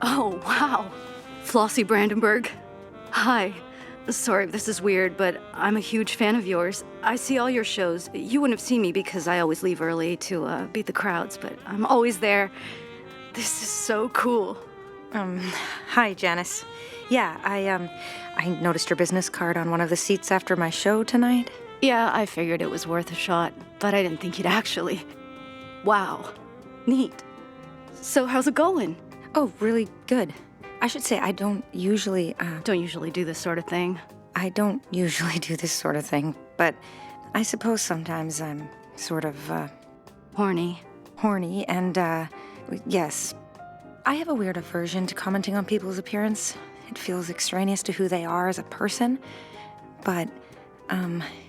Oh, wow. Flossie Brandenburg. Hi. Sorry if this is weird, but I'm a huge fan of yours. I see all your shows. You wouldn't have seen me because I always leave early to beat the crowds, but I'm always there. This is so cool. Hi, Janice. Yeah, I noticed your business card on one of the seats after my show tonight. Yeah, I figured it was worth a shot, but I didn't think you'd actually. Wow. Neat. So how's it going? Oh, really good. I should say I don't usually, Don't usually do this sort of thing. I don't usually do this sort of thing, but I suppose sometimes I'm sort of, Horny. horny, and, yes. I have a weird aversion to commenting on people's appearance. It feels extraneous to who they are as a person, but,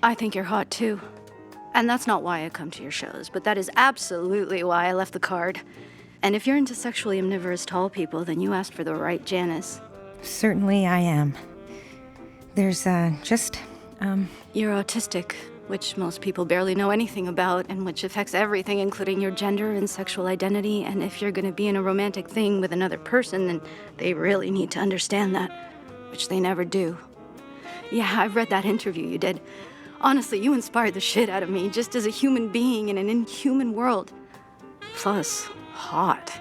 I think you're hot too. And that's not why I come to your shows, but that is absolutely why I left the card. And if you're into sexually omnivorous tall people, then you asked for the right Janice. certainly I am. There's, You're autistic, which most people barely know anything about, and which affects everything, including your gender and sexual identity. And if you're gonna be in a romantic thing with another person, then they really need to understand that, which they never do. Yeah, I've read that interview you did. Honestly, you inspired the shit out of me, just as a human being in an inhuman world. Plus, hot.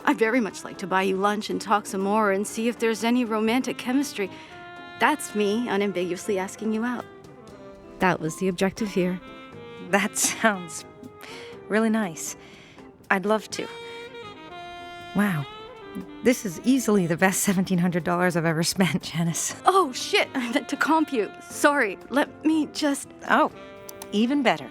I'd very much like to buy you lunch and talk some more and see if there's any romantic chemistry. That's me unambiguously asking you out. That was the objective here. that sounds really nice. I'd love to. Wow. This is easily the best $1,700 I've ever spent, Janice. Oh, shit, I meant to comp you. Sorry, let me just... Oh, even better.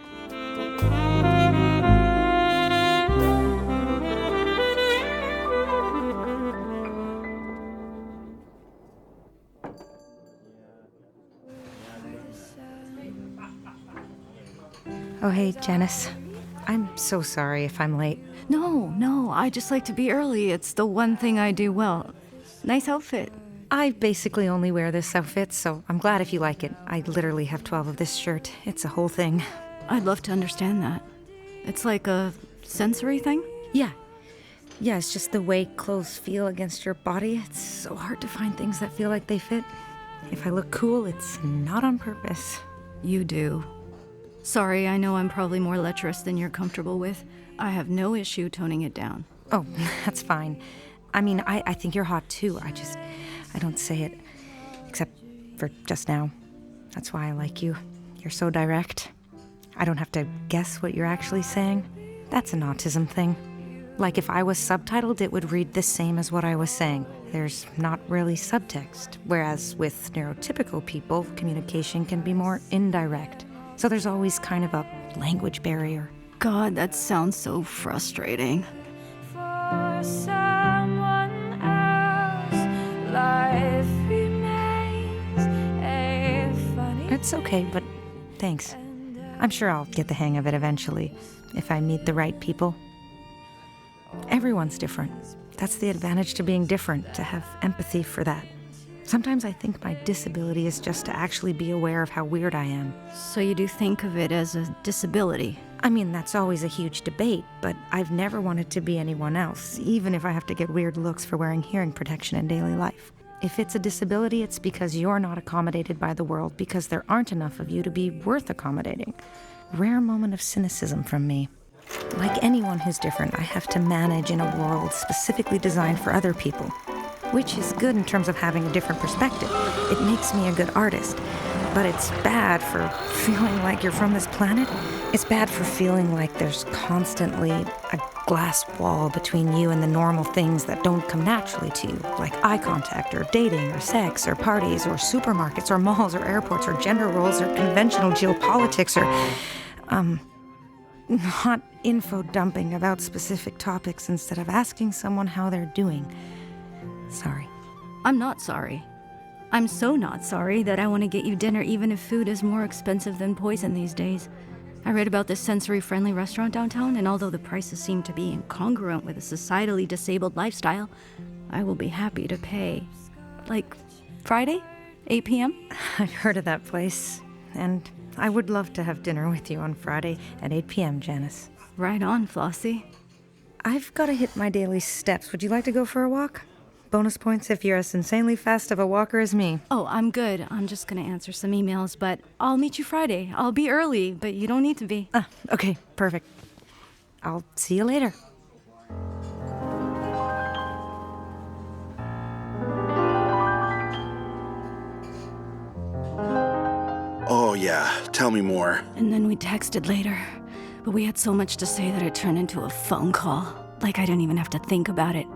Oh, hey, Janice. I'm so sorry if I'm late. No, I just like to be early. It's the one thing I do well. Nice outfit. I basically only wear this outfit, so I'm glad if you like it. I literally have 12 of this shirt. It's a whole thing. I'd love to understand that. It's like a sensory thing? Yeah. Yeah, it's just the way clothes feel against your body. It's so hard to find things that feel like they fit. If I look cool, it's not on purpose. You do. Sorry, I know I'm probably more lecherous than you're comfortable with. I have no issue toning it down. Oh, that's fine. I mean, I think you're hot too. I don't say it. Except for just now. That's why I like you. You're so direct. I don't have to guess what you're actually saying. That's an autism thing. Like if I was subtitled, it would read the same as what I was saying. There's not really subtext. Whereas with neurotypical people, communication can be more indirect. So there's always kind of a language barrier. God, that sounds so frustrating. For someone else, life remains a funny. It's okay, but thanks. I'm sure I'll get the hang of it eventually, if I meet the right people. Everyone's different. That's the advantage to being different, to have empathy for that. Sometimes I think my disability is just to actually be aware of how weird I am. So you do think of it as a disability? I mean, that's always a huge debate, but I've never wanted to be anyone else, even if I have to get weird looks for wearing hearing protection in daily life. If it's a disability, it's because you're not accommodated by the world, because there aren't enough of you to be worth accommodating. Rare moment of cynicism from me. Like anyone who's different, I have to manage in a world specifically designed for other people. Which is good in terms of having a different perspective. It makes me a good artist. But it's bad for feeling like you're from this planet. It's bad for feeling like there's constantly a glass wall between you and the normal things that don't come naturally to you, like eye contact or dating or sex or parties or supermarkets or malls or airports or gender roles or conventional geopolitics or, not info dumping about specific topics instead of asking someone how they're doing. Sorry. I'm not sorry. I'm so not sorry that I want to get you dinner even if food is more expensive than poison these days. I read about this sensory-friendly restaurant downtown, and although the prices seem to be incongruent with a societally disabled lifestyle, I will be happy to pay. Like, Friday? 8 p.m.? I've heard of that place, and I would love to have dinner with you on Friday at 8 p.m., Janice. Right on, Flossie. I've got to hit my daily steps. Would you like to go for a walk? Bonus points if you're as insanely fast of a walker as me. Oh, I'm good. I'm just gonna answer some emails, but I'll meet you Friday. I'll be early, but you don't need to be. Ah, okay, perfect. I'll see you later. Oh, yeah. Tell me more. And then we texted later, but we had so much to say that it turned into a phone call. Like I didn't even have to think about it.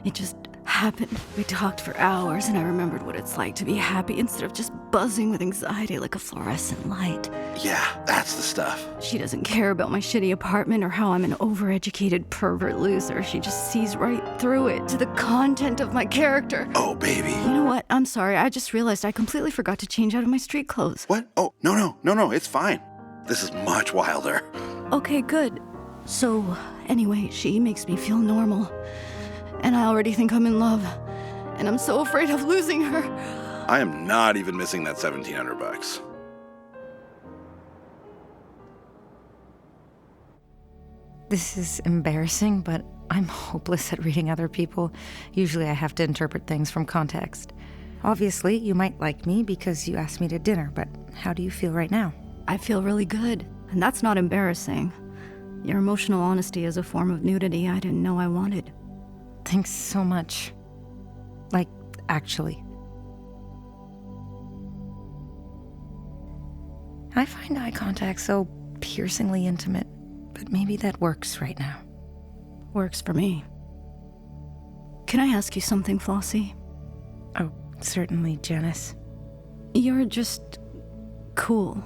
It just happened. We talked for hours, and I remembered what it's like to be happy instead of just buzzing with anxiety like a fluorescent light. Yeah, that's the stuff. She doesn't care about my shitty apartment or how I'm an overeducated pervert loser. She just sees right through it to the content of my character. Oh, baby. You know what? I'm sorry. I just realized I completely forgot to change out of my street clothes. What? Oh, no, it's fine. This is much wilder. Okay, good. So, anyway, she makes me feel normal. And I already think I'm in love. And I'm so afraid of losing her. I am not even missing that $1,700. This is embarrassing, but I'm hopeless at reading other people. Usually I have to interpret things from context. Obviously, you might like me because you asked me to dinner, but how do you feel right now? I feel really good. And that's not embarrassing. Your emotional honesty is a form of nudity I didn't know I wanted. Thanks so much. Like, actually. I find eye contact so piercingly intimate, but maybe that works right now. Works for me. Can I ask you something, Flossie? Oh, certainly, Janice. You're just cool.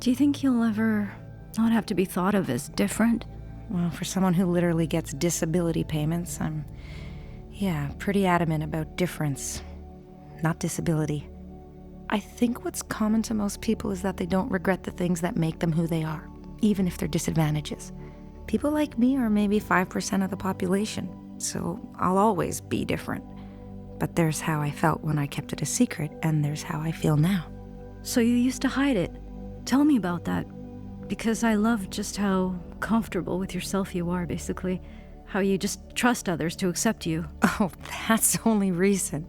Do you think you'll ever not have to be thought of as different? Well, for someone who literally gets disability payments, I'm, pretty adamant about difference, not disability. I think what's common to most people is that they don't regret the things that make them who they are, even if they're disadvantages. People like me are maybe 5% of the population, so I'll always be different. But there's how I felt when I kept it a secret, and there's how I feel now. So you used to hide it. Tell me about that. Because I love just how comfortable with yourself you are, basically. How you just trust others to accept you. Oh, that's only recent.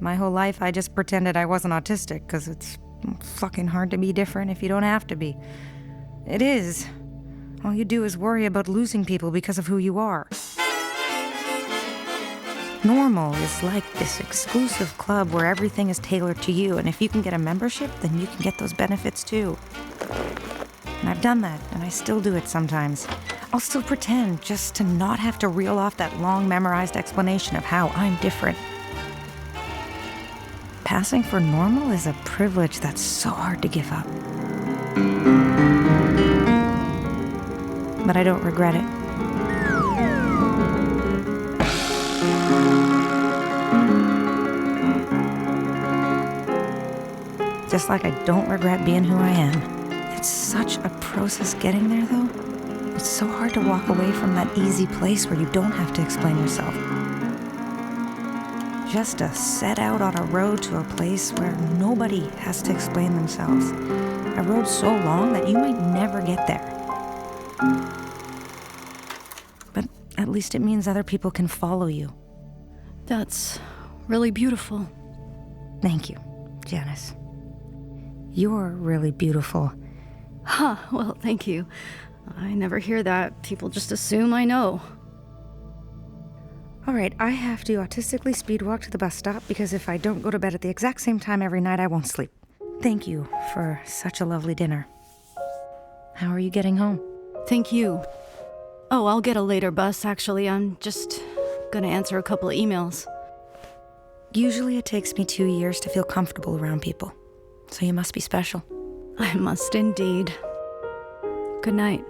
My whole life I just pretended I wasn't autistic because it's fucking hard to be different if you don't have to be. It is. All you do is worry about losing people because of who you are. Normal is like this exclusive club where everything is tailored to you, and if you can get a membership, then you can get those benefits too. And I've done that, and I still do it sometimes. I'll still pretend just to not have to reel off that long memorized explanation of how I'm different. Passing for normal is a privilege that's so hard to give up. But I don't regret it. Just like I don't regret being who I am. It's such a process getting there, though. It's so hard to walk away from that easy place where you don't have to explain yourself. Just to set out on a road to a place where nobody has to explain themselves. A road so long that you might never get there. But at least it means other people can follow you. That's really beautiful. Thank you, Janice. You're really beautiful. Huh, well, thank you. I never hear that. People just assume I know. All right, I have to autistically speed walk to the bus stop because if I don't go to bed at the exact same time every night, I won't sleep. Thank you for such a lovely dinner. How are you getting home? Thank you. Oh, I'll get a later bus, actually. I'm just gonna answer a couple of emails. Usually it takes me 2 years to feel comfortable around people, so you must be special. I must indeed. Good night.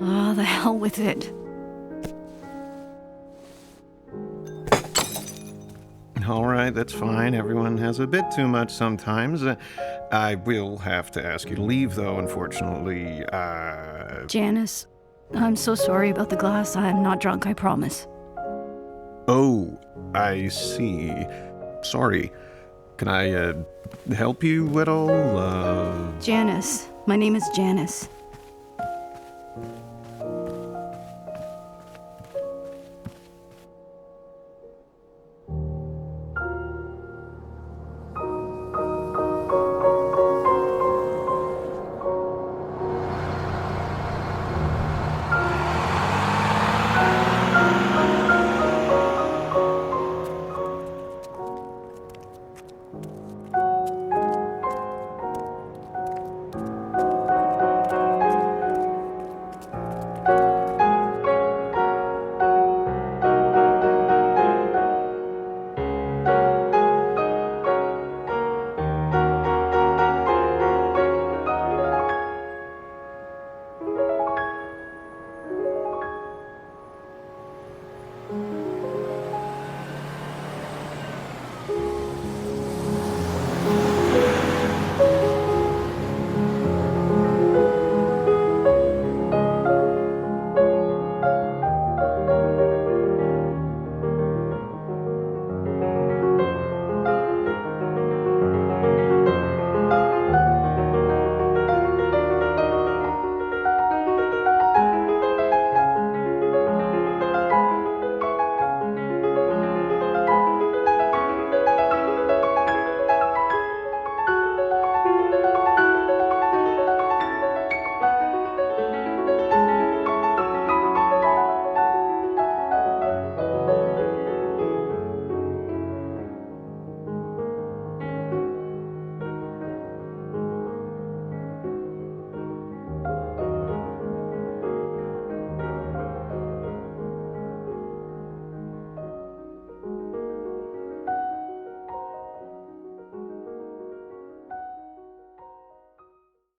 Ah, the hell with it. All right, that's fine. Everyone has a bit too much sometimes. I will have to ask you to leave, though, unfortunately. Janice, I'm so sorry about the glass. I'm not drunk, I promise. Oh, I see. Sorry. Can I help you at all? Janice. My name is Janice.